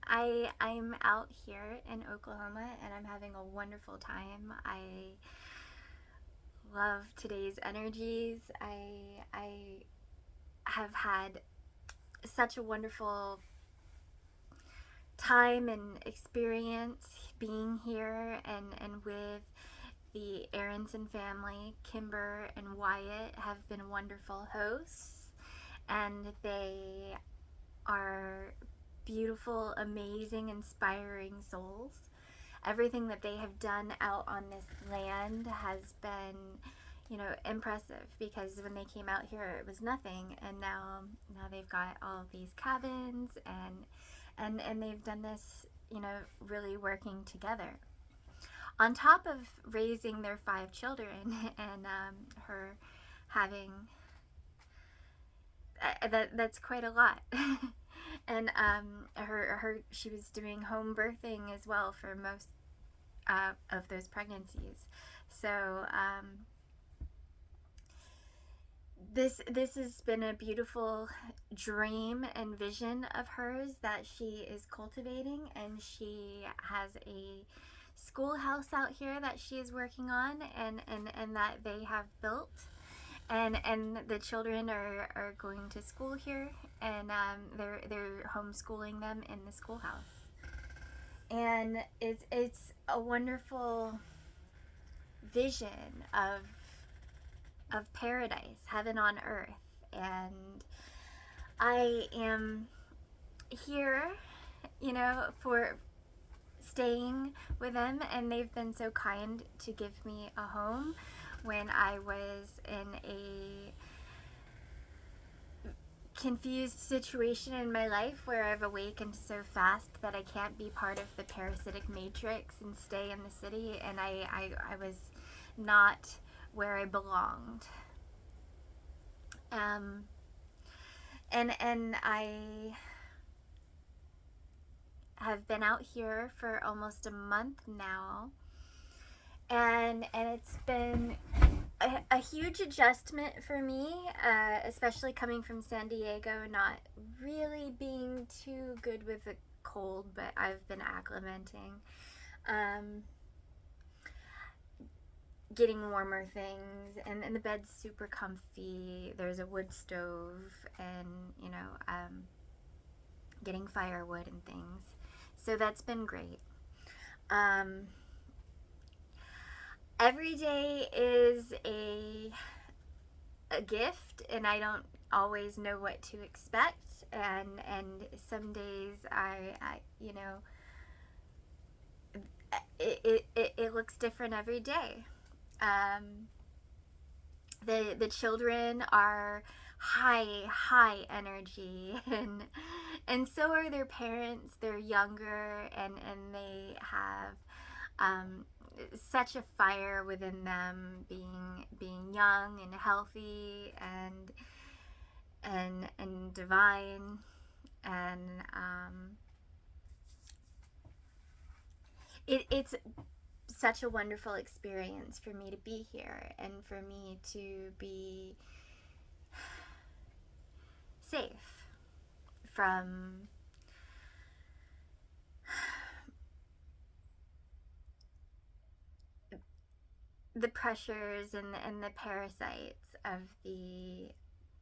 I'm out here in Oklahoma and I'm having a wonderful time. I love today's energies. I have had such a wonderful time and experience being here and with the Aronson family. Kimber and Wyatt have been wonderful hosts, and they are beautiful, amazing, inspiring souls. Everything that they have done out on this land has been, impressive, because when they came out here it was nothing, and now they've got all of these cabins, and they've done this, really working together. On top of raising their 5 children and her having that's quite a lot. And her she was doing home birthing as well for most of those pregnancies. So this has been a beautiful dream and vision of hers that she is cultivating, and she has a schoolhouse out here that she is working on, and that they have built, and the children are going to school here, and they're homeschooling them in the schoolhouse, and it's a wonderful vision of paradise, heaven on earth. And I am here, for staying with them, and they've been so kind to give me a home when I was in a confused situation in my life where I've awakened so fast that I can't be part of the parasitic matrix and stay in the city, and I was not where I belonged. And I have been out here for almost a month now, and it's been a huge adjustment for me, especially coming from San Diego, not really being too good with the cold, but I've been acclimating. Getting warmer things, and the bed's super comfy. There's a wood stove, and getting firewood and things. So that's been great. Every day is a gift, and I don't always know what to expect, and some days I it looks different every day. The children are high energy, and so are their parents. They're younger, and they have such a fire within them, being young and healthy and divine, and it's such a wonderful experience for me to be here and for me to be safe from the pressures and the parasites of the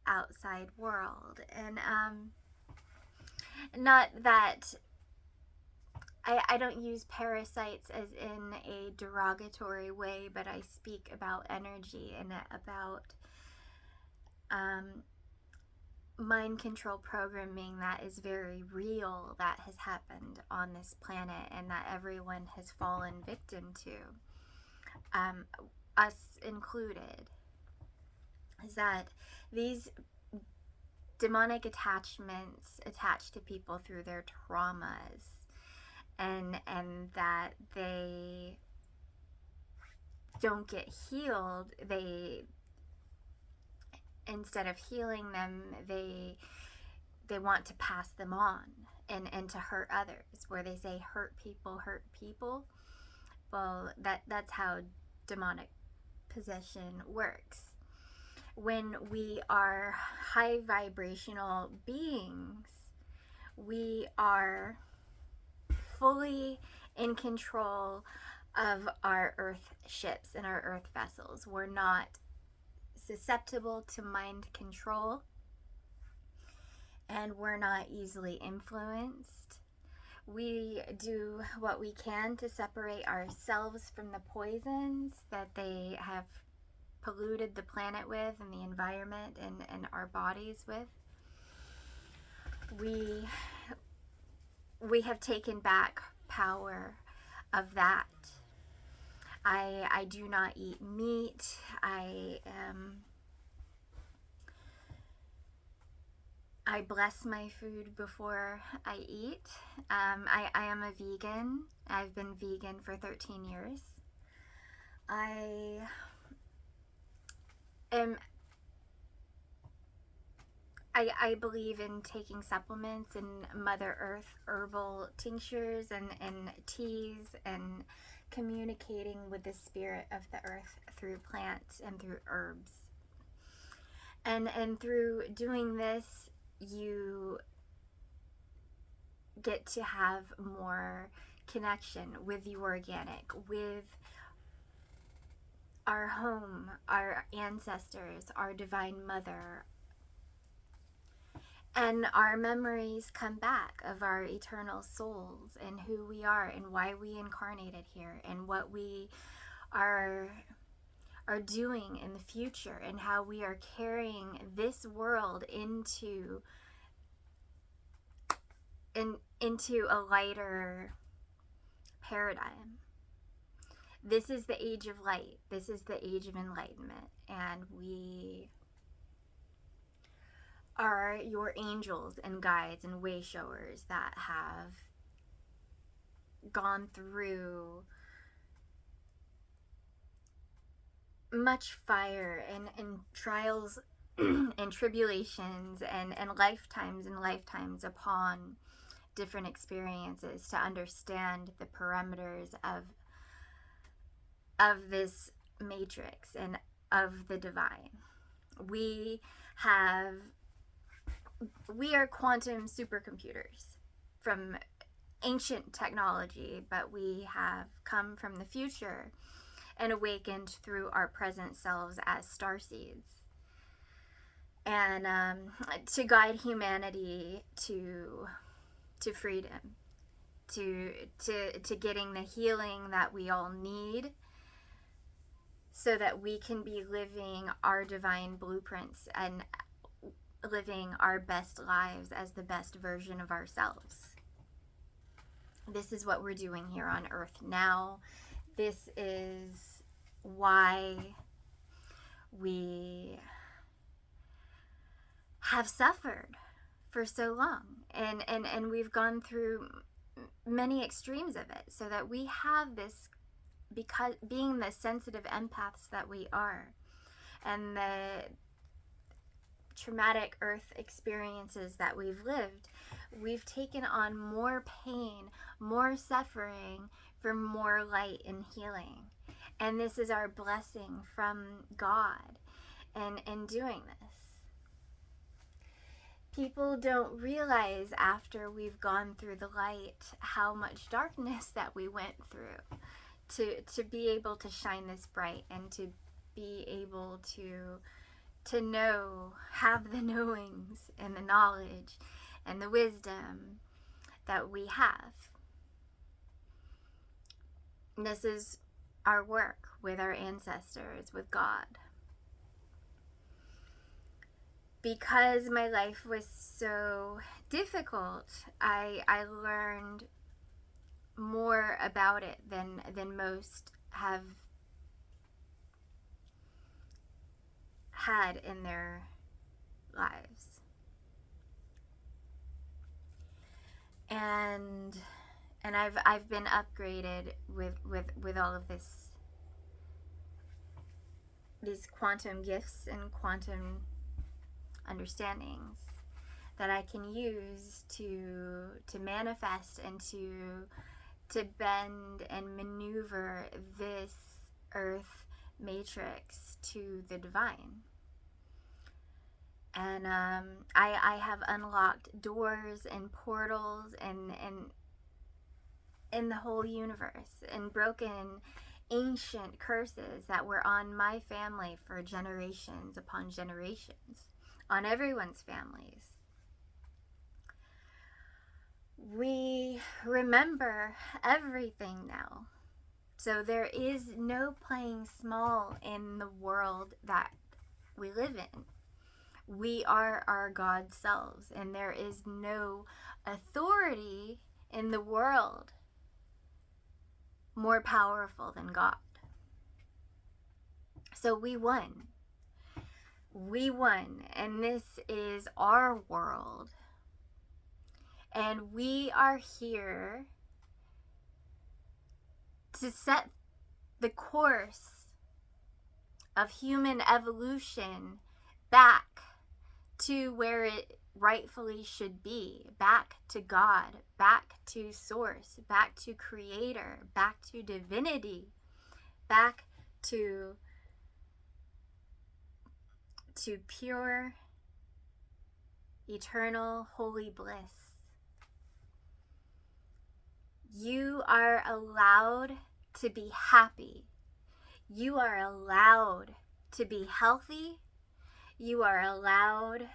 outside world. And not that I don't use parasites as in a derogatory way, but I speak about energy and about mind control programming that is very real, that has happened on this planet, and that everyone has fallen victim to, us included. Is that these demonic attachments attach to people through their traumas, and that they don't get healed. They, instead of healing them, they want to pass them on, and to hurt others, where they say hurt people. Well, that's how demonic possession works. When we are high vibrational beings, we are fully in control of our earth ships and our earth vessels. We're not susceptible to mind control, and we're not easily influenced. We do what we can to separate ourselves from the poisons that they have polluted the planet with, and the environment, and our bodies with. We have taken back power of that. I do not eat meat. I bless my food before I eat. I am a vegan. I've been vegan for 13 years. I believe in taking supplements and Mother Earth herbal tinctures and teas, and communicating with the spirit of the earth through plants and through herbs. And through doing this, you get to have more connection with the organic, with our home, our ancestors, our Divine Mother. And our memories come back of our eternal souls and who we are and why we incarnated here and what we are doing in the future, and how we are carrying this world into a lighter paradigm. This is the age of light. This is the age of enlightenment, and we are your angels and guides and way showers that have gone through much fire and trials and tribulations and lifetimes upon different experiences to understand the parameters of this matrix and of the divine. We are quantum supercomputers from ancient technology, but we have come from the future and awakened through our present selves as starseeds, and to guide humanity to freedom, to getting the healing that we all need, so that we can be living our divine blueprints and living our best lives as the best version of ourselves. This is what we're doing here on Earth now. This is why we have suffered for so long, and we've gone through many extremes of it, so that we have this, because being the sensitive empaths that we are, and the traumatic earth experiences that we've lived, we've taken on more pain, more suffering for more light and healing. And this is our blessing from God in doing this. People don't realize after we've gone through the light how much darkness that we went through to be able to shine this bright, and to be able to know, have the knowings and the knowledge and the wisdom that we have. And this is our work with our ancestors, with God. Because my life was so difficult, I learned more about it than most have had in their lives. And I've been upgraded with all of these quantum gifts and quantum understandings that I can use to manifest and to bend and maneuver this earth matrix to the divine. And I have unlocked doors and portals and in the whole universe and broken ancient curses that were on my family for generations upon generations, on everyone's families. We remember everything now. So there is no playing small in the world that we live in. We are our God selves, and there is no authority in the world more powerful than God. So we won. We won, and this is our world. And we are here to set the course of human evolution back to where it rightfully should be, back to God, back to source, back to creator, back to divinity, back to pure, eternal, holy bliss. You are allowed to be happy. You are allowed to be healthy. You are allowed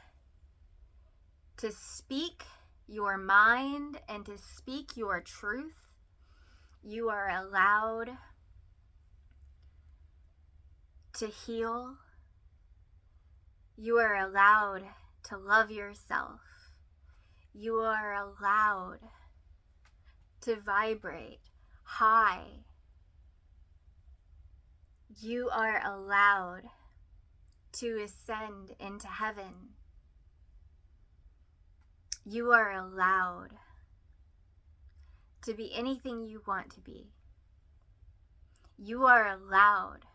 to speak your mind and to speak your truth. You are allowed to heal. You are allowed to love yourself. You are allowed to vibrate high. You are allowed to ascend into heaven. You are allowed to be anything you want to be. You are allowed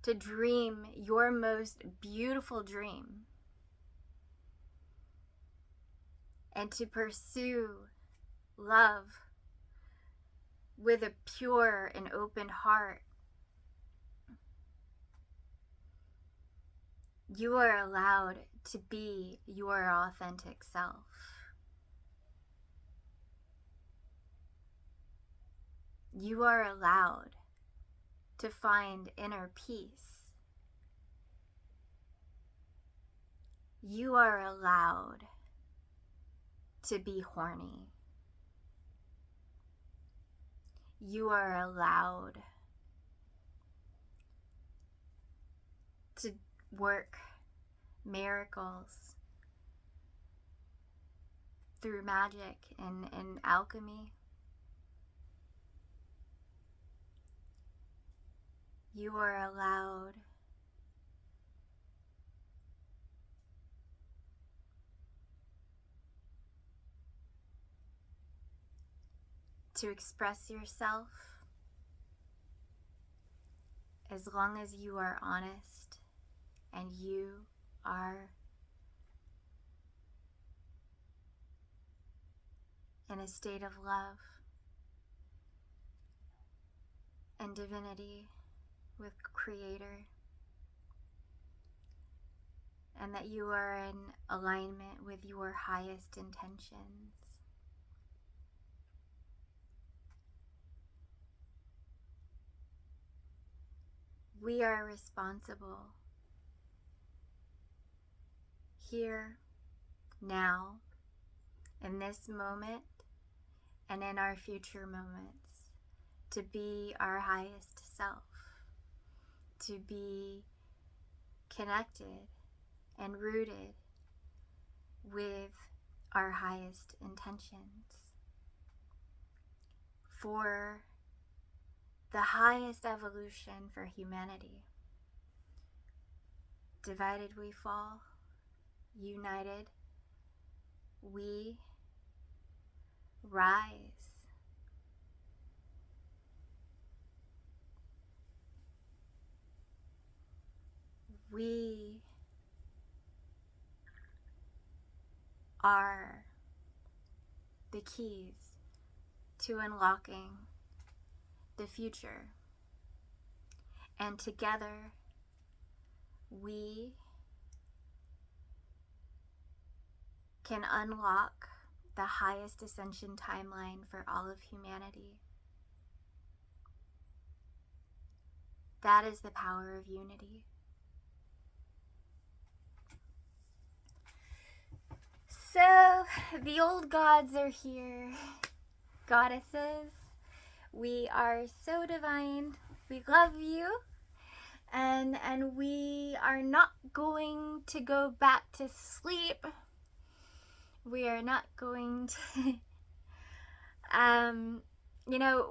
to dream your most beautiful dream and to pursue love with a pure and open heart. You are allowed to be your authentic self. You are allowed to find inner peace. You are allowed to be horny. You are allowed to work miracles through magic and alchemy. You are allowed to express yourself as long as you are honest and you are in a state of love and divinity with Creator, and that you are in alignment with your highest intentions. We are responsible here, now, in this moment, and in our future moments, to be our highest self, to be connected and rooted with our highest intentions for the highest evolution for humanity. Divided we fall, united we rise. We are the keys to unlocking the future. And together, we can unlock the highest ascension timeline for all of humanity. That is the power of unity. So, the old gods are here. Goddesses, we are so divine. We love you. And we are not going to go back to sleep. We are not going to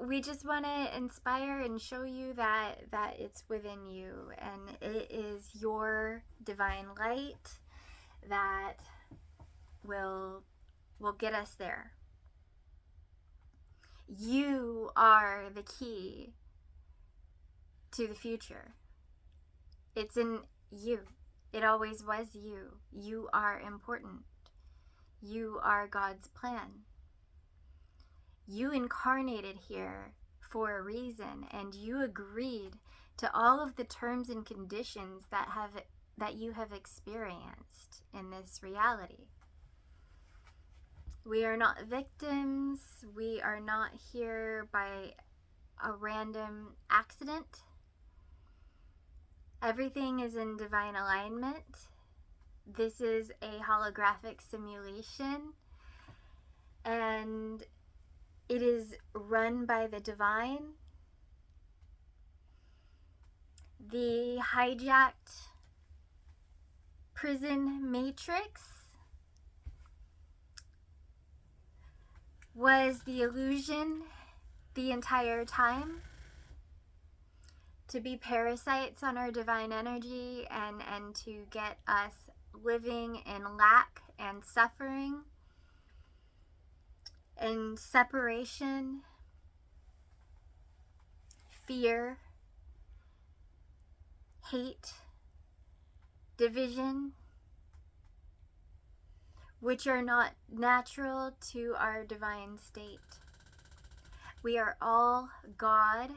we just want to inspire and show you that it's within you, and it is your divine light that will get us there. You are the key to the future. It's in you. It always was you. You are important. You are God's plan. You incarnated here for a reason, and you agreed to all of the terms and conditions that you have experienced in this reality. We are not victims. We are not here by a random accident. Everything is in divine alignment. This is a holographic simulation, and it is run by the divine. The hijacked prison matrix was the illusion the entire time, to be parasites on our divine energy and to get us living in lack and suffering and separation, fear, hate, division, which are not natural to our divine state. We are all God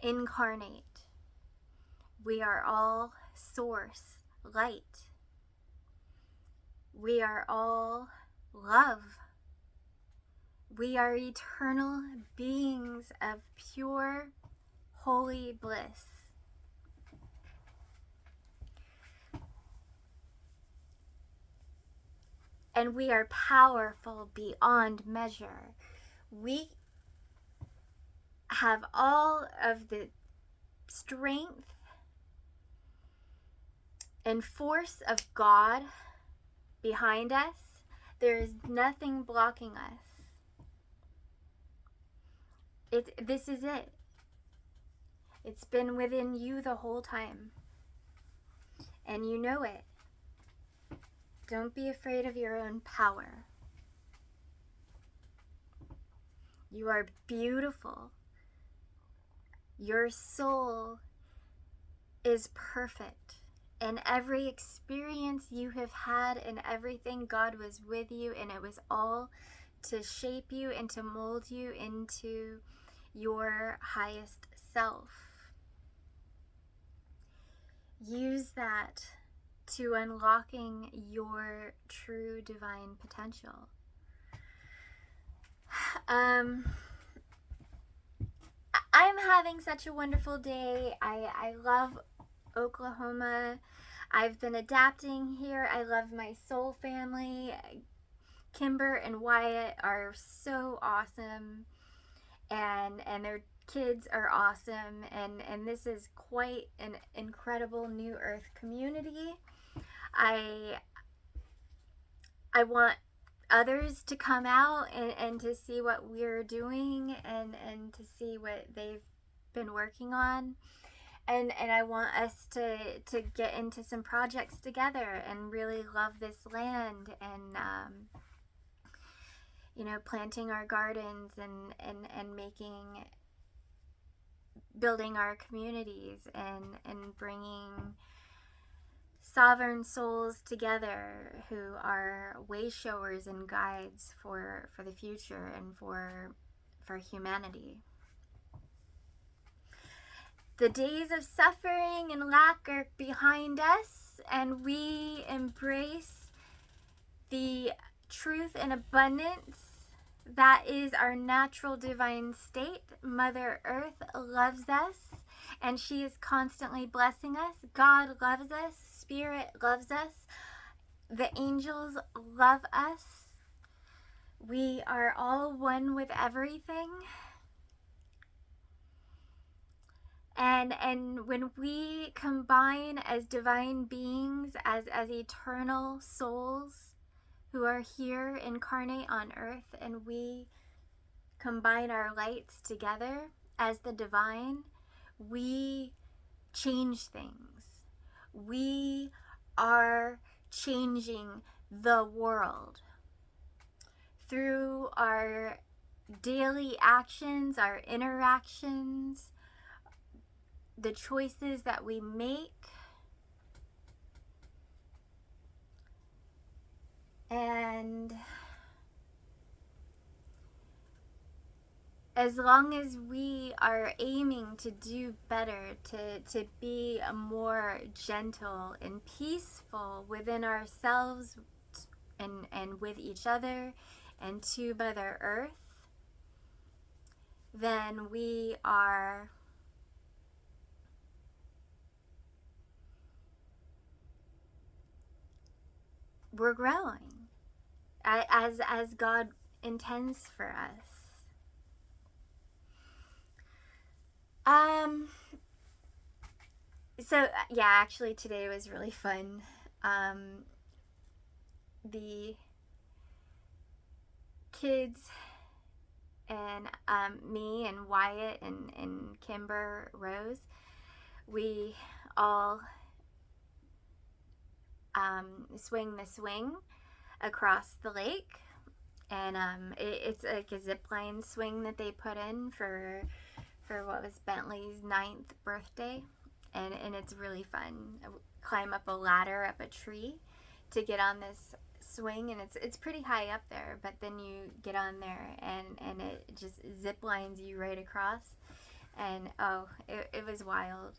incarnate. We are all source, light. We are all love. We are eternal beings of pure, holy bliss. And we are powerful beyond measure. We have all of the strength and force of God behind us. There is nothing blocking us. This is it. It's been within you the whole time. And you know it. Don't be afraid of your own power. You are beautiful. Your soul is perfect. And every experience you have had and everything, God was with you, and it was all to shape you and to mold you into your highest self. Use that to unlocking your true divine potential. I'm having such a wonderful day. I love Oklahoma. I've been adapting here. I love my soul family. Kimber and Wyatt are so awesome, and their kids are awesome, and this is quite an incredible New Earth community. I want others to come out and to see what we're doing and to see what they've been working on. And I want us to get into some projects together and really love this land and planting our gardens and building our communities and bringing sovereign souls together who are way showers and guides for the future and for humanity. The days of suffering and lack are behind us, and we embrace the truth in abundance. That is our natural divine state. Mother Earth loves us, and she is constantly blessing us. God loves us. Spirit loves us. The angels love us. We are all one with everything. And when we combine as divine beings, as eternal souls who are here incarnate on earth, and we combine our lights together as the divine, we change things. We are changing the world through our daily actions, our interactions, the choices that we make. And as long as we are aiming to do better, to be more gentle and peaceful within ourselves and with each other and to Mother Earth, then we're growing as God intends for us. So yeah, actually today was really fun. The kids and me and Wyatt and Kimber Rose, we all swing the swing across the lake, and it's like a zip line swing that they put in for what was Bentley's 9th birthday, and it's really fun. I climb up a ladder up a tree to get on this swing, and it's pretty high up there, but then you get on there and it just zip lines you right across, and it was wild.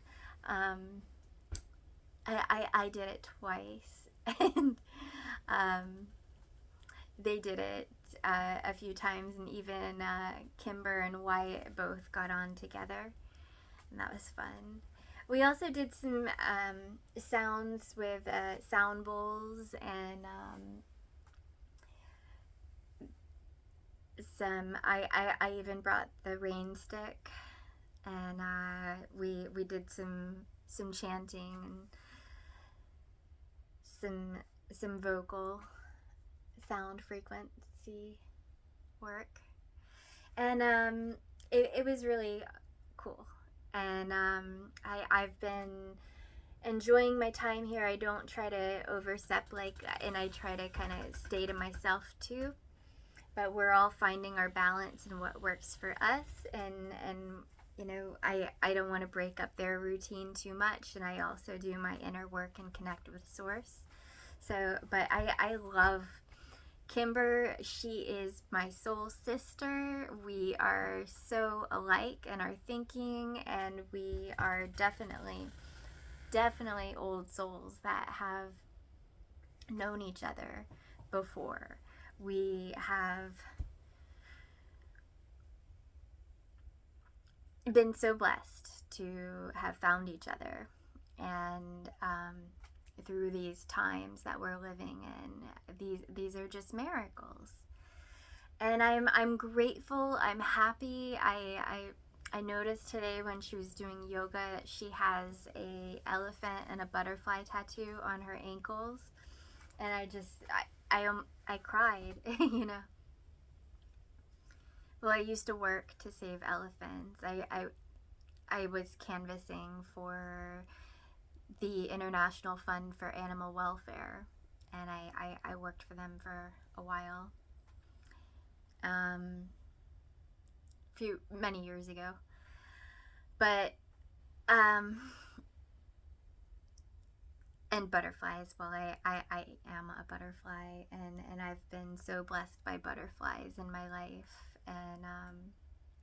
I did it twice, and they did it a few times, and even Kimber and Wyatt both got on together, and that was fun. We also did some sounds with sound bowls, and I even brought the rain stick, and we did some chanting and some vocal sound frequency work, and it was really cool. And I've been enjoying my time here. I don't try to overstep, and I try to kind of stay to myself too. But we're all finding our balance and what works for us, and I don't want to break up their routine too much, and I also do my inner work and connect with Source. So, but I love Kimber. She is my soul sister. We are so alike in our thinking, and we are definitely old souls that have known each other before. We have been so blessed to have found each other, and through these times that we're living in, these are just miracles, and I'm grateful. I'm happy. I noticed today when she was doing yoga that she has a elephant and a butterfly tattoo on her ankles, and I cried. Well, I used to work to save elephants. I was canvassing for the International Fund for Animal Welfare, and I worked for them for a while, many years ago. But and butterflies. Well, I am a butterfly, and I've been so blessed by butterflies in my life, and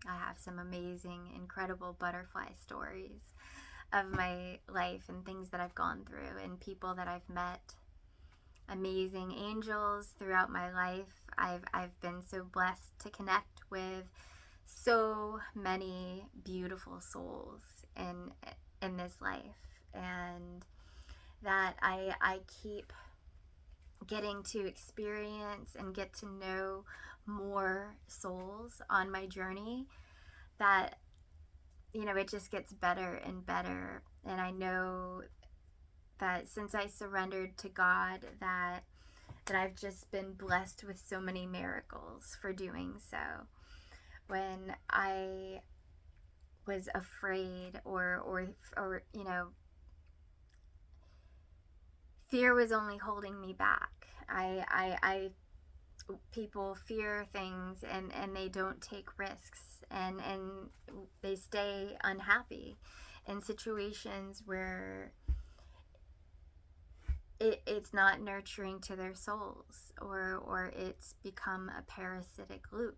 I have some amazing, incredible butterfly stories of my life and things that I've gone through and people that I've met. amazing angels throughout my life. I've been so blessed to connect with so many beautiful souls in this life, and that I keep getting to experience and get to know more souls on my journey, that it just gets better and better. And I know that since I surrendered to God, that I've just been blessed with so many miracles for doing so. When I was afraid, or fear was only holding me back. People fear things, and they don't take risks, and they stay unhappy in situations where it's not nurturing to their souls, or it's become a parasitic loop.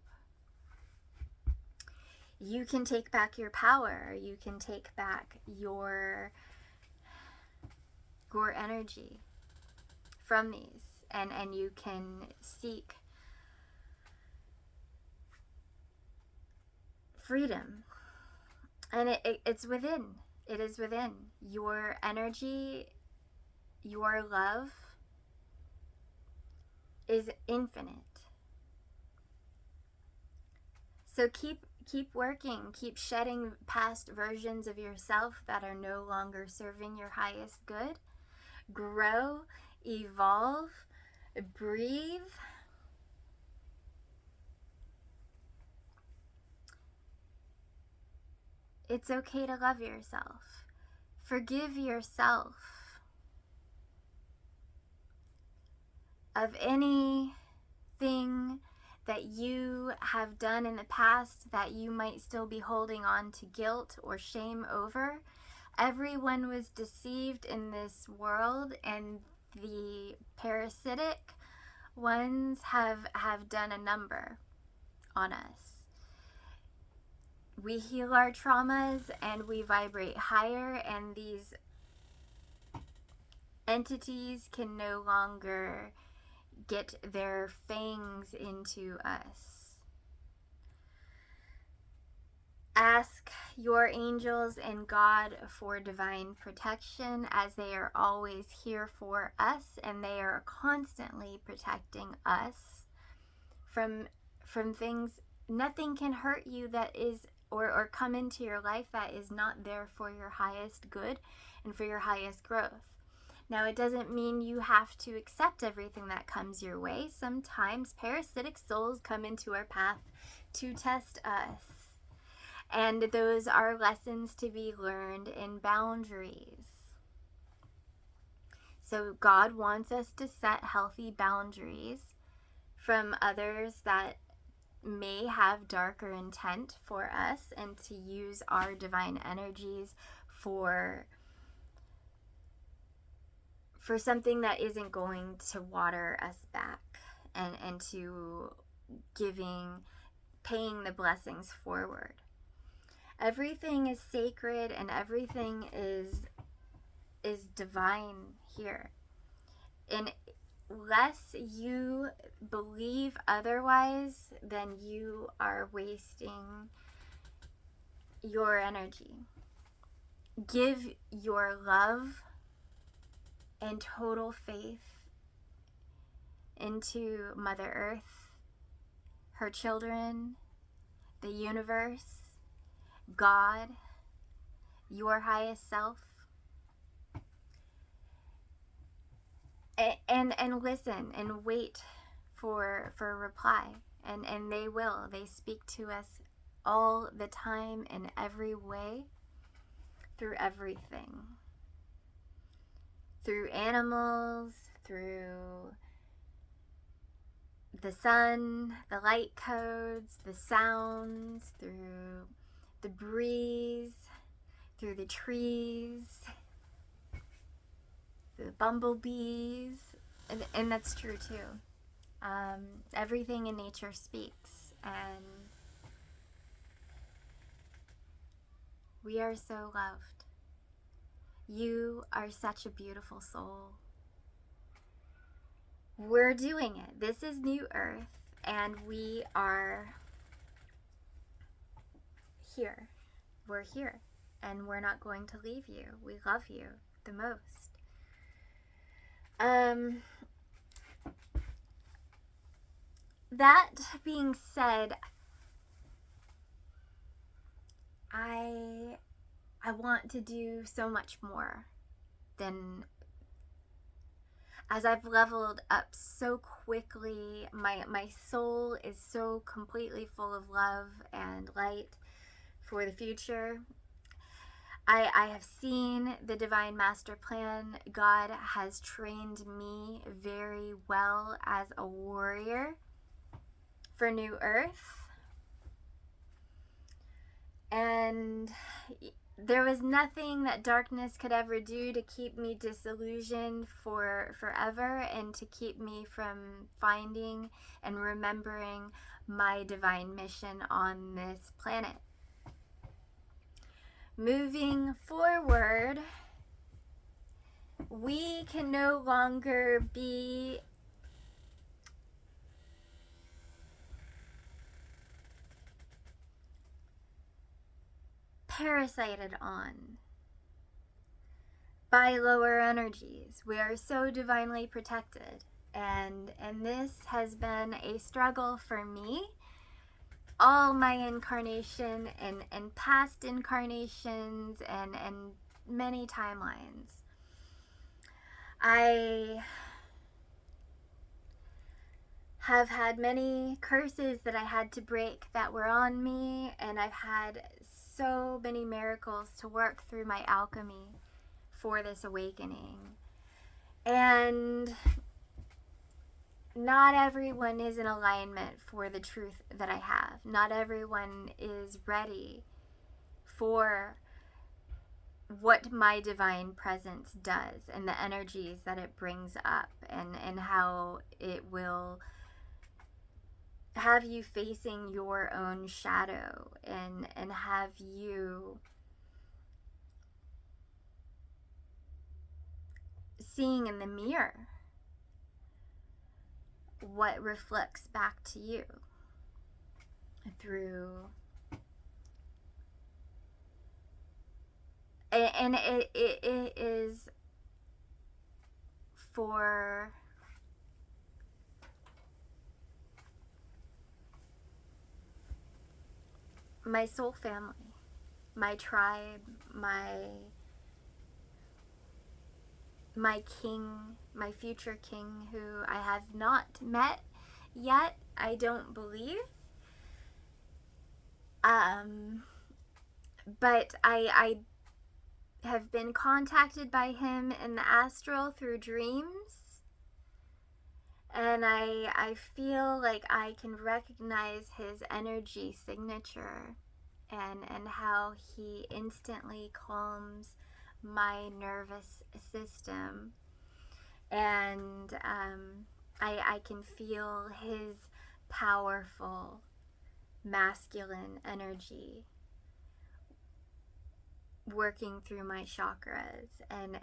You can take back your power. You can take back your energy from these, and you can seek freedom. And it's within. It is within. Your energy, your love is infinite. So keep working, keep shedding past versions of yourself that are no longer serving your highest good. Grow, evolve, breathe. It's okay to love yourself. Forgive yourself of anything that you have done in the past that you might still be holding on to guilt or shame over. Everyone was deceived in this world, and the parasitic ones have done a number on us. We heal our traumas and we vibrate higher, and these entities can no longer get their fangs into us. Ask your angels and God for divine protection, as they are always here for us, and they are constantly protecting us from things. Nothing can hurt you that is or come into your life that is not there for your highest good and for your highest growth. Now, it doesn't mean you have to accept everything that comes your way. Sometimes parasitic souls come into our path to test us. And those are lessons to be learned in boundaries. So God wants us to set healthy boundaries from others that may have darker intent for us, and to use our divine energies for something that isn't going to water us back, and to paying the blessings forward. Everything is sacred, and everything is divine here. Unless you believe otherwise, then you are wasting your energy. Give your love and total faith into Mother Earth, her children, the universe, God, your highest self. And listen and wait for a reply. And they will. They speak to us all the time, in every way, through everything. Through animals, through the sun, the light codes, the sounds, through the breeze, through the trees, the bumblebees, and that's true too. Everything in nature speaks, and we are so loved. You are such a beautiful soul. we're doing it. This is New Earth, and we are here. We're here, and we're not going to leave you. We love you the most. That being said, I want to do so much more than, as I've leveled up so quickly, my soul is so completely full of love and light for the future. I have seen the divine master plan. God has trained me very well as a warrior for New Earth. And there was nothing that darkness could ever do to keep me disillusioned for forever, and to keep me from finding and remembering my divine mission on this planet. Moving forward, we can no longer be parasited on by lower energies. We are so divinely protected, and this has been a struggle for me all my incarnation and past incarnations and many timelines. I have had many curses that I had to break that were on me, and I've had so many miracles to work through my alchemy for this awakening. And not everyone is in alignment for the truth that I have. Not everyone is ready for what my divine presence does and the energies that it brings up, and how it will have you facing your own shadow, and have you seeing in the mirror what reflects back to you through, and it is for my soul family, my tribe, my king, my future king, who I have not met yet, I don't believe. But I have been contacted by him in the astral through dreams, and I feel like I can recognize his energy signature, and how he instantly calms my nervous system, and I can feel his powerful masculine energy working through my chakras, and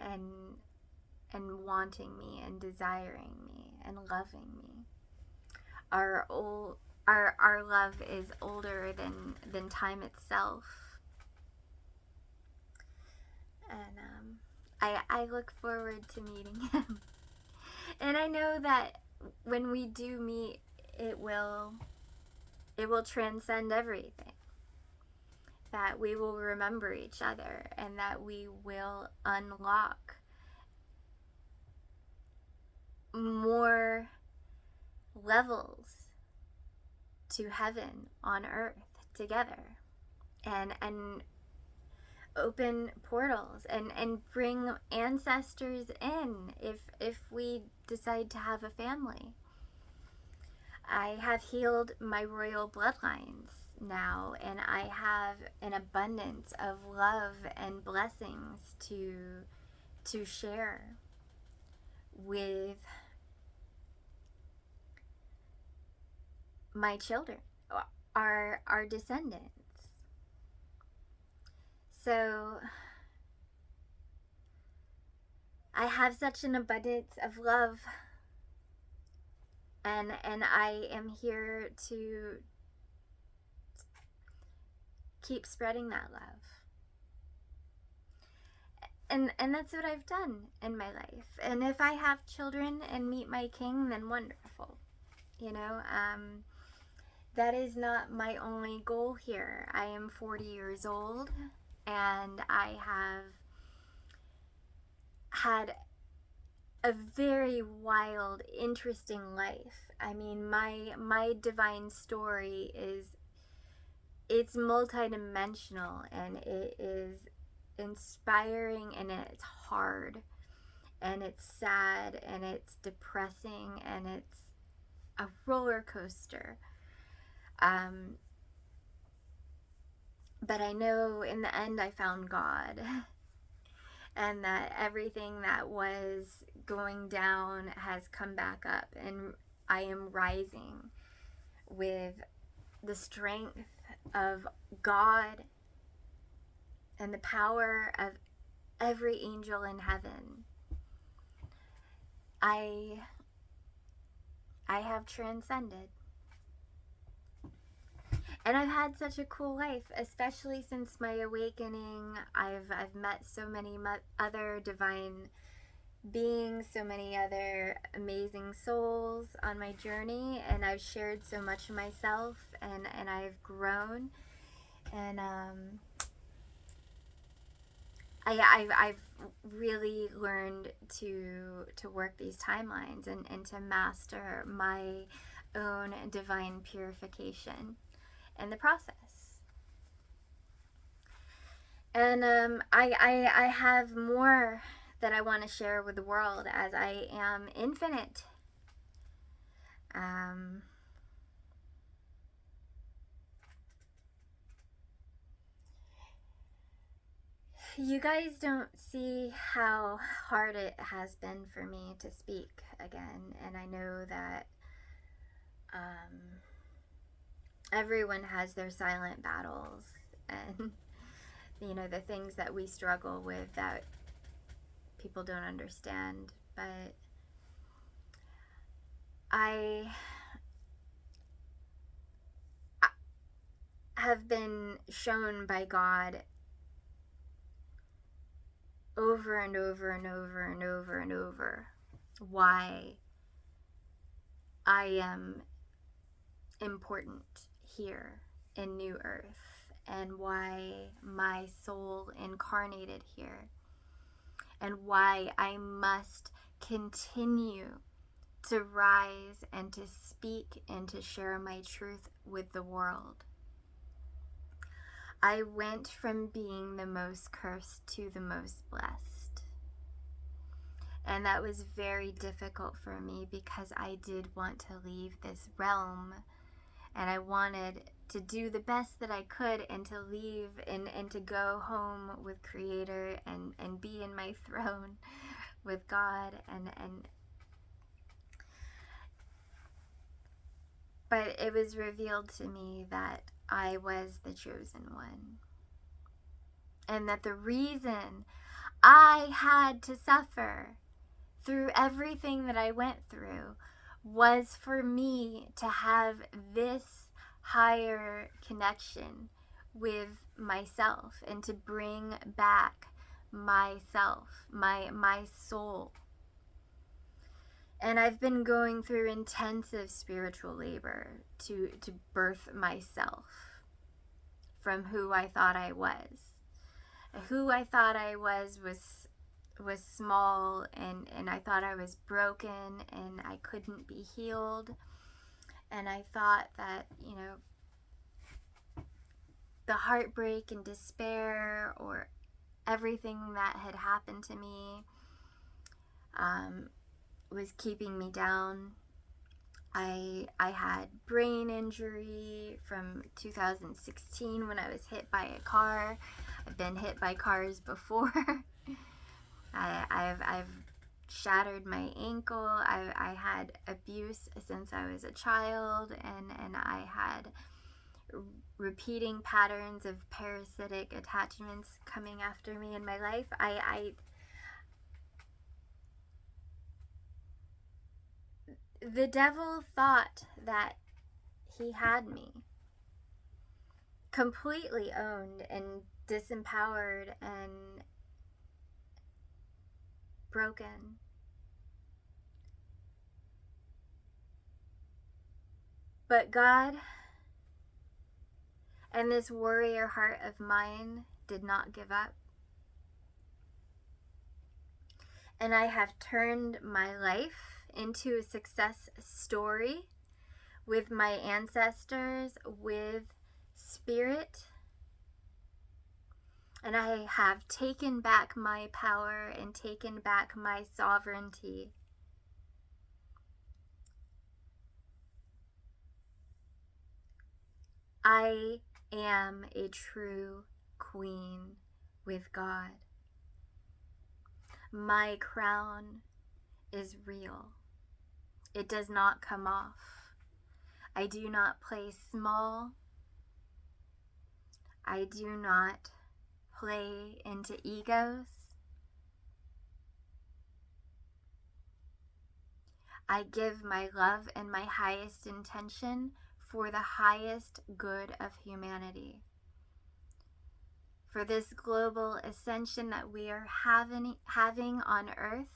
wanting me and desiring me and loving me. Our love is older than time itself. And I look forward to meeting him. And I know that when we do meet, it will transcend everything. That we will remember each other, and that we will unlock more levels to heaven on earth together, and open portals, and bring ancestors in if we decide to have a family. I have healed my royal bloodlines now, and I have an abundance of love and blessings to share with my children, our descendants. So I have such an abundance of love And I am here to keep spreading that love. And that's what I've done in my life. And if I have children and meet my king, then wonderful. You know, that is not my only goal here. I am 40 years old, and I have had a very wild, interesting life. I mean, my divine story it's multidimensional, and it is inspiring, and it's hard, and it's sad, and it's depressing, and it's a roller coaster. But I know in the end I found God, and that everything that was going down has come back up, and I am rising with the strength of God and the power of every angel in heaven. I have transcended. And I've had such a cool life, especially since my awakening. I've met so many other divine beings, so many other amazing souls on my journey, and I've shared so much of myself, and I've grown, and I've really learned to work these timelines, and to master my own divine purification in the process. And I have more that I want to share with the world, as I am infinite. You guys don't see how hard it has been for me to speak again, and I know that everyone has their silent battles, and you know, the things that we struggle with that people don't understand. But I have been shown by God over and over and over and over and over why I am important here in New Earth, and why my soul incarnated here, and why I must continue to rise and to speak and to share my truth with the world. I went from being the most cursed to the most blessed. And that was very difficult for me, because I did want to leave this realm, and I wanted to do the best that I could, and to leave and to go home with Creator, and be in my throne with God, but it was revealed to me that I was the chosen one, and that the reason I had to suffer through everything that I went through was for me to have this higher connection with myself, and to bring back myself, my soul. And I've been going through intensive spiritual labor to birth myself from who I thought I was. Who I thought I was small, and I thought I was broken, and I couldn't be healed. And I thought that, you know, the heartbreak and despair, or everything that had happened to me, was keeping me down. I had brain injury from 2016 when I was hit by a car. I've been hit by cars before. I've shattered my ankle. I had abuse since I was a child, and I had repeating patterns of parasitic attachments coming after me in my life. the devil thought that he had me completely owned and disempowered and broken. But God and this warrior heart of mine did not give up. And I have turned my life into a success story with my ancestors, with spirit. And I have taken back my power and taken back my sovereignty. I am a true queen with God. My crown is real. It does not come off. I do not play small. I do not play into egos. I give my love and my highest intention for the highest good of humanity. For this global ascension that we are having on earth,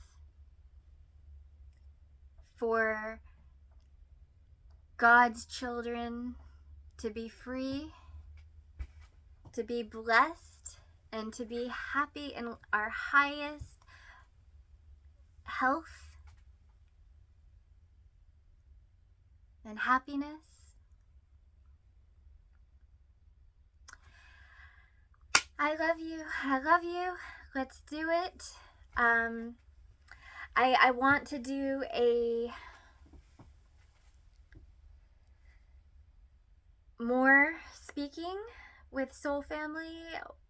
for God's children to be free, to be blessed, and to be happy in our highest health and happiness. I love you. I love you. Let's do it. I want to do a more speaking with Soul Family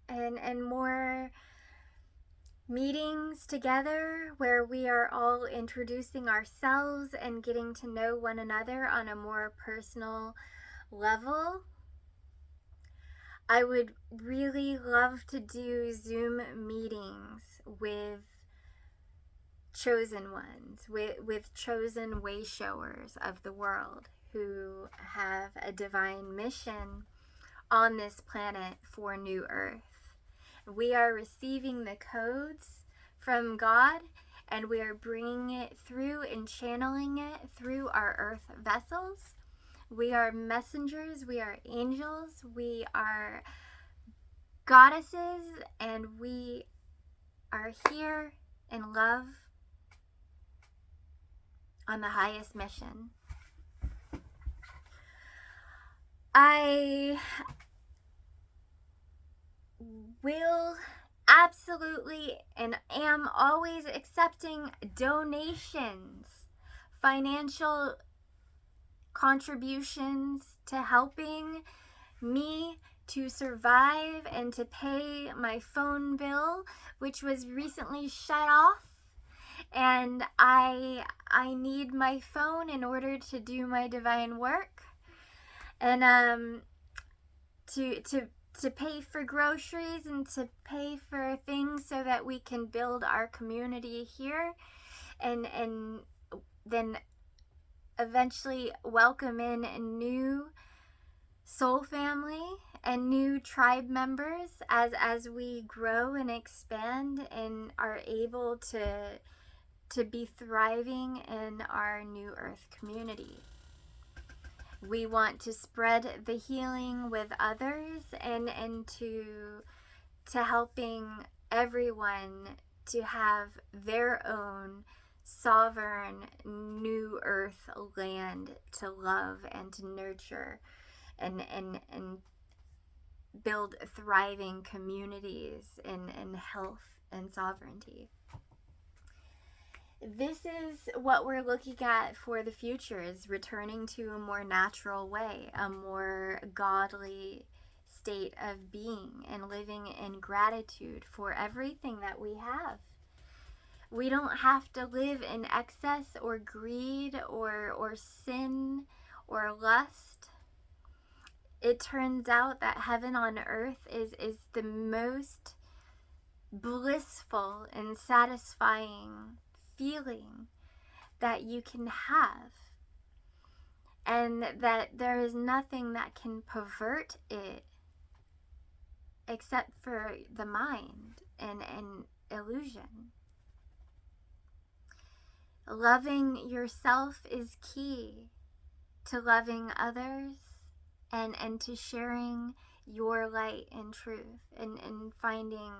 and more meetings together where we are all introducing ourselves and getting to know one another on a more personal level. I would really love to do Zoom meetings with chosen ones, with chosen way showers of the world who have a divine mission on this planet for New Earth. We are receiving the codes from God, and we are bringing it through and channeling it through our earth vessels. We are messengers, we are angels, we are goddesses, and we are here in love on the highest mission. I will absolutely and am always accepting donations, financial contributions to helping me to survive and to pay my phone bill, which was recently shut off. And I need my phone in order to do my divine work, and to pay for groceries and to pay for things so that we can build our community here, and then eventually welcome in a new soul family and new tribe members as we grow and expand and are able to be thriving in our new earth community. We want to spread the healing with others and to helping everyone to have their own sovereign new earth land to love and to nurture and build thriving communities in health and sovereignty. This is what we're looking at for the future, is returning to a more natural way, a more godly state of being, and living in gratitude for everything that we have. We don't have to live in excess or greed or sin or lust. It turns out that heaven on earth is the most blissful and satisfying feeling that you can have. and that there is nothing that can pervert it except for the mind and illusion. Loving yourself is key to loving others and to sharing your light and truth and finding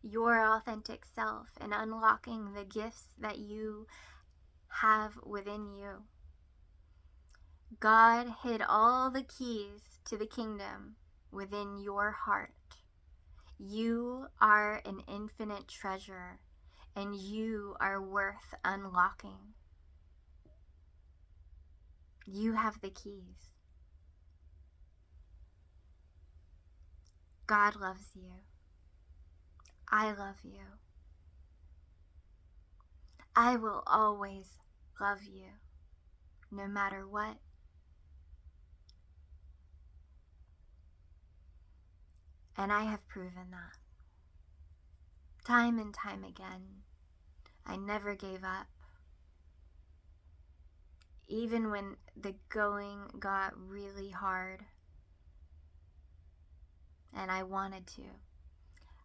your authentic self and unlocking the gifts that you have within you. God hid all the keys to the kingdom within your heart. You are an infinite treasure, and you are worth unlocking. You have the keys. God loves you. I love you. I will always love you, no matter what. And I have proven that. Time and time again, I never gave up. Even when the going got really hard and I wanted to.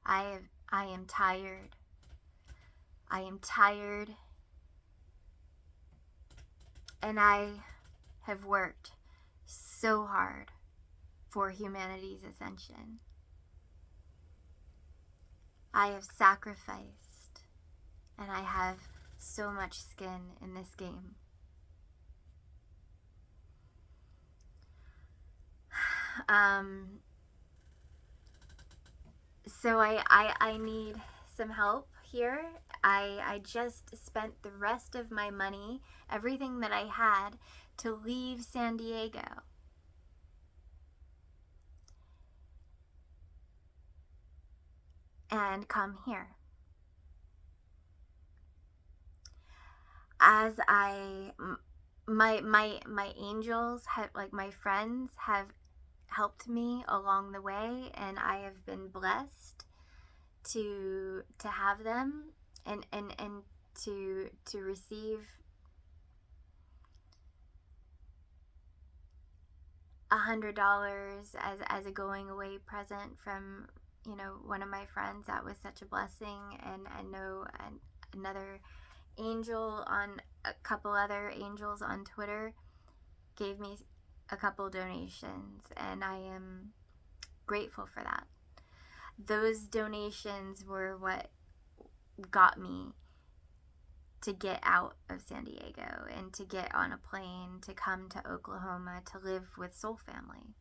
I am tired. I am tired, and I have worked so hard for humanity's ascension. I have sacrificed, and I have so much skin in this game. So I need some help here. I just spent the rest of my money, everything that I had, to leave San Diego. And come here. As my angels have, like my friends have helped me along the way, and I have been blessed to have them and to receive $100 as a going away present from, you know, one of my friends. That was such a blessing. And I know another angel, on a couple other angels on Twitter, gave me a couple donations, and I am grateful for that. Those donations were what got me to get out of San Diego and to get on a plane to come to Oklahoma to live with Soul Family.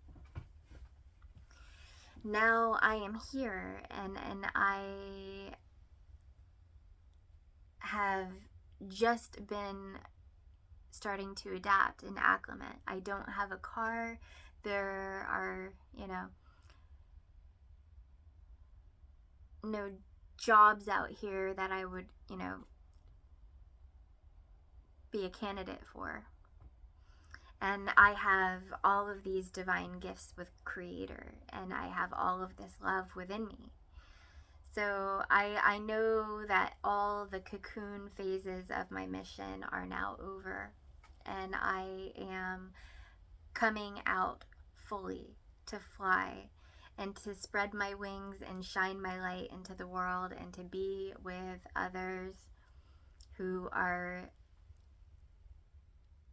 Now I am here, and I have just been starting to adapt and acclimate. I don't have a car. There are, you know, no jobs out here that I would, you know, be a candidate for. And I have all of these divine gifts with Creator, and I have all of this love within me. So I know that all the cocoon phases of my mission are now over, and I am coming out fully to fly and to spread my wings and shine my light into the world, and to be with others who are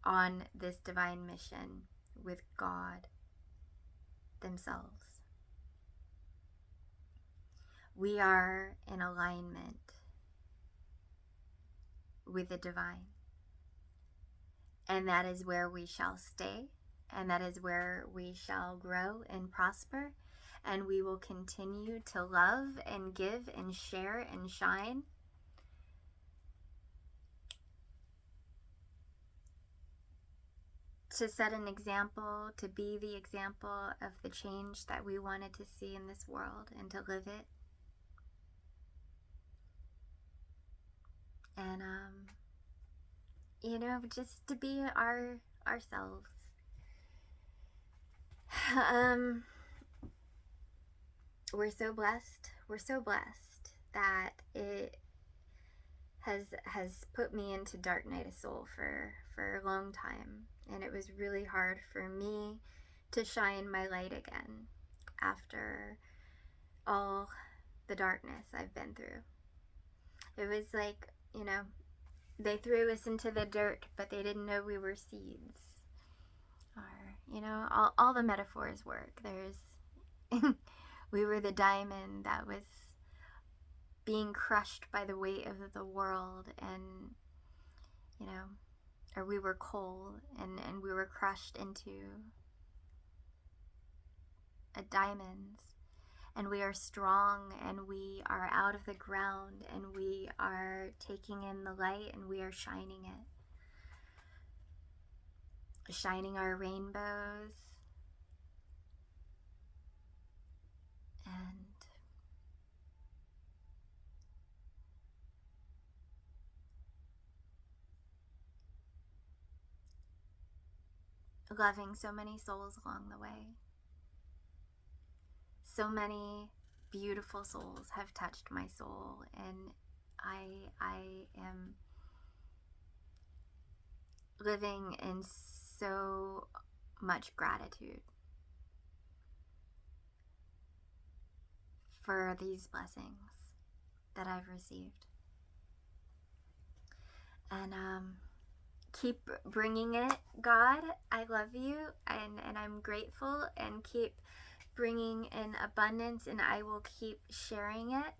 on this divine mission with God themselves. We are in alignment with the divine, and that is where we shall stay, and that is where we shall grow and prosper, and we will continue to love and give and share and shine. To set an example, to be the example of the change that we wanted to see in this world, and to live it. And you know, just to be ourselves. We're so blessed. We're so blessed that it has put me into Dark Night of Soul for for a long time, and it was really hard for me to shine my light again after all the darkness I've been through. It was like, they threw us into the dirt, but they didn't know we were seeds. Or, all the metaphors work. We were the diamond that was being crushed by the weight of the world, and, or we were coal, and we were crushed into a diamond. And we are strong, and we are out of the ground, and we are taking in the light, and we are shining it. Shining our rainbows. And loving so many souls along the way. So many beautiful souls have touched my soul, and I am living in so much gratitude for these blessings that I've received. And keep bringing it, God. I love you, and I'm grateful, and keep bringing in abundance, and I will keep sharing it,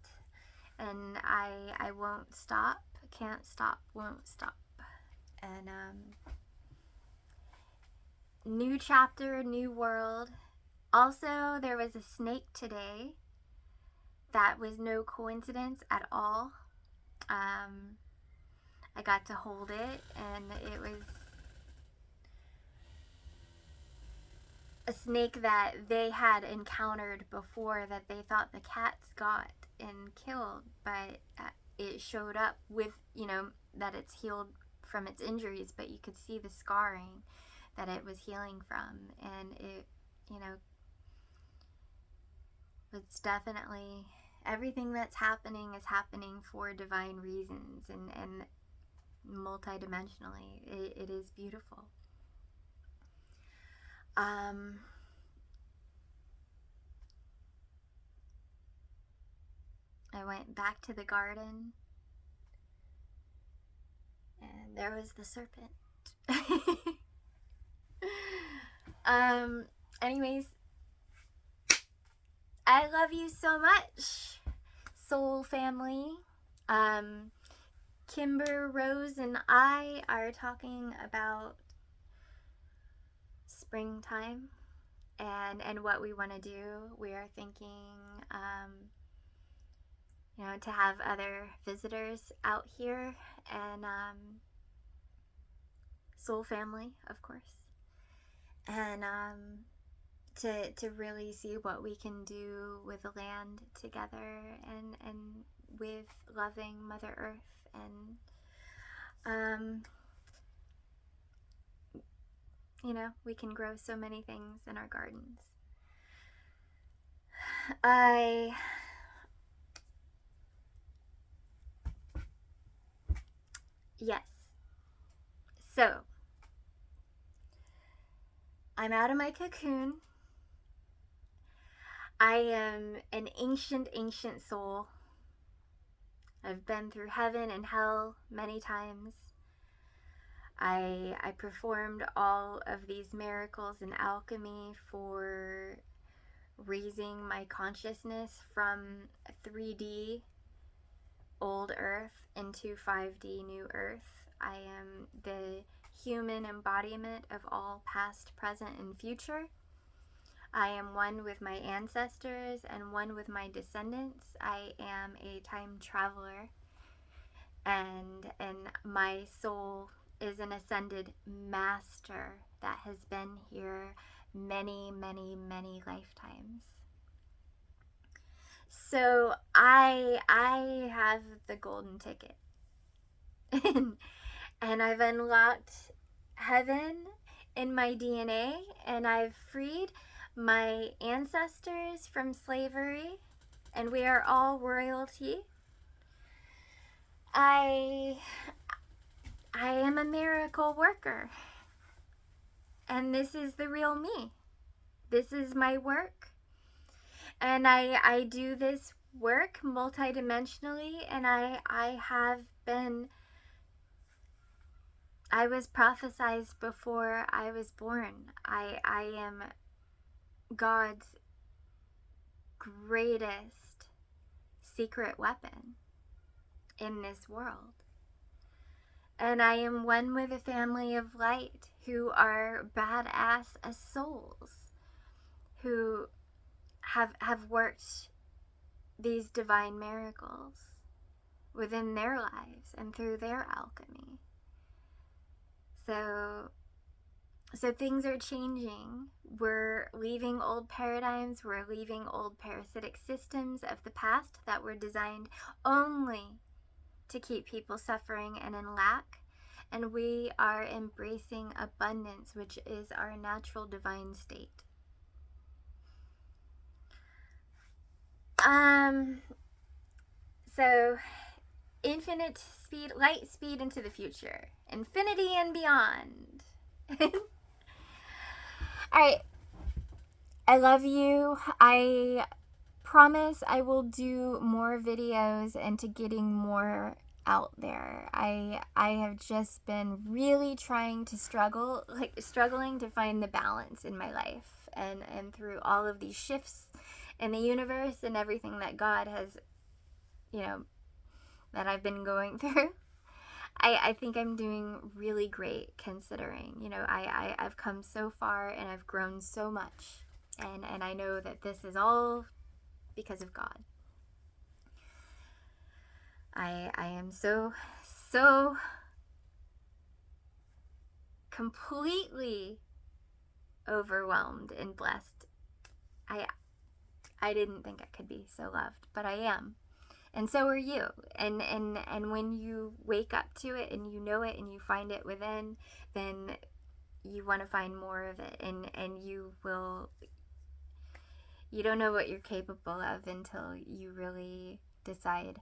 and I won't stop, can't stop, won't stop. And new chapter, new world. Also, there was a snake today. That was no coincidence at all. I got to hold it, and it was a snake that they had encountered before, that they thought the cats got and killed, but it showed up with, that it's healed from its injuries, but you could see the scarring that it was healing from, and it, it's definitely, everything that's happening is happening for divine reasons, and multidimensionally. It is beautiful. I went back to the garden, and there was the serpent. Anyways, I love you so much, soul family. Kimber, Rose, and I are talking about springtime and what we want to do. We are thinking, to have other visitors out here, and soul family, of course, and to really see what we can do with the land together, and with loving Mother Earth, and we can grow so many things in our gardens. Yes. So, I'm out of my cocoon. I am an ancient soul. I've been through heaven and hell many times. I performed all of these miracles in alchemy for raising my consciousness from 3D old Earth into 5D new Earth. I am the human embodiment of all past, present, and future. I am one with my ancestors and one with my descendants. I am a time traveler, and my soul is an ascended master that has been here many, many, many lifetimes. So I have the golden ticket. And I've unlocked heaven in my DNA, and I've freed my ancestors from slavery, and we are all royalty. I I am a miracle worker. And this is the real me. This is my work. And I do this work multidimensionally, and I have been, I was prophesized before I was born. I am God's greatest secret weapon in this world. And I am one with a family of light who are badass as souls, who have worked these divine miracles within their lives and through their alchemy. So things are changing. We're leaving old paradigms. We're leaving old parasitic systems of the past that were designed only to keep people suffering and in lack. And we are embracing abundance, which is our natural divine state. So infinite speed, light speed into the future, infinity and beyond. All right, I love you. I promise I will do more videos into getting more out there. I have just been really trying to struggling to find the balance in my life, and through all of these shifts in the universe and everything that God has, that I've been going through. I think I'm doing really great considering, I've come so far and I've grown so much, and I know that this is all because of God. I am so completely overwhelmed and blessed. I didn't think I could be so loved, but I am. And so are you. And when you wake up to it and you know it and you find it within, then you want to find more of it, and you don't know what you're capable of until you really decide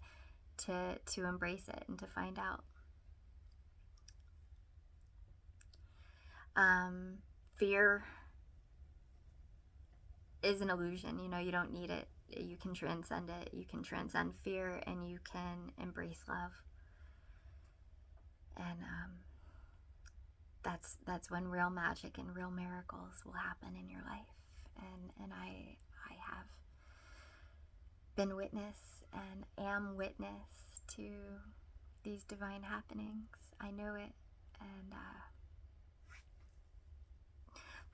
to embrace it and to find out. Fear is an illusion. You don't need it. You can transcend it. You can transcend fear, and you can embrace love. And that's when real magic and real miracles will happen in your life. And I have been witness and am witness to these divine happenings. I know it, and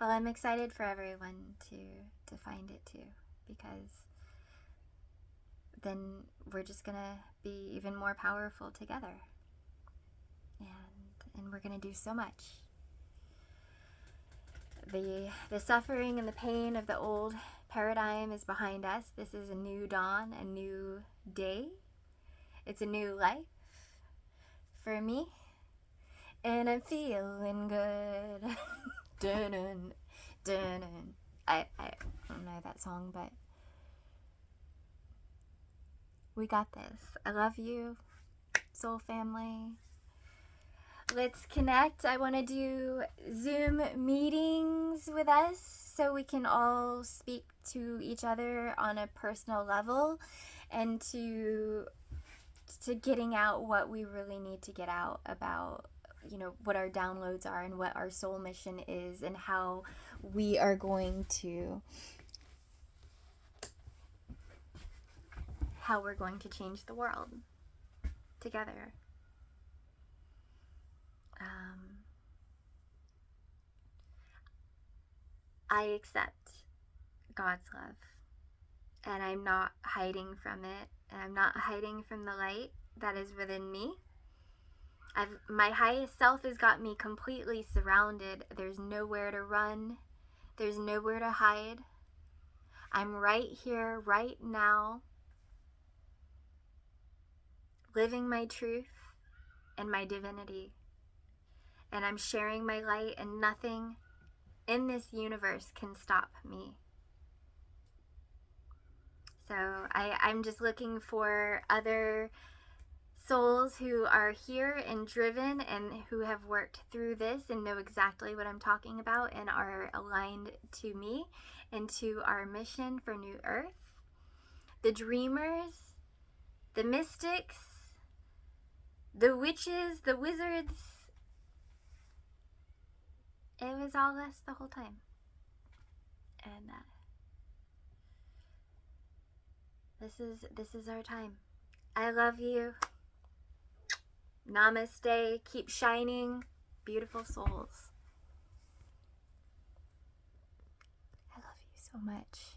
well, I'm excited for everyone to find it too, because then we're just gonna be even more powerful together, and we're gonna do so much. The suffering and the pain of the old paradigm is behind us. This is a new dawn, a new day. It's a new life for me, and I'm feeling good. Dun-dun, dun-dun. I don't know that song, but we got this. I love you, soul family. Let's connect. I want to do Zoom meetings with us so we can all speak to each other on a personal level, and to getting out what we really need to get out about, what our downloads are and what our soul mission is, and how we are going to change the world together. I accept God's love, and I'm not hiding from it, and I'm not hiding from the light that is within me. My highest self has got me completely surrounded. There's nowhere to run. There's nowhere to hide. I'm right here, right now, living my truth and my divinity. And I'm sharing my light, and nothing in this universe can stop me. So I'm just looking for other souls who are here and driven and who have worked through this and know exactly what I'm talking about and are aligned to me and to our mission for New Earth. The dreamers, the mystics, the witches, the wizards. It was all us the whole time. And this is our time. I love you. Namaste. Keep shining. Beautiful souls. I love you so much.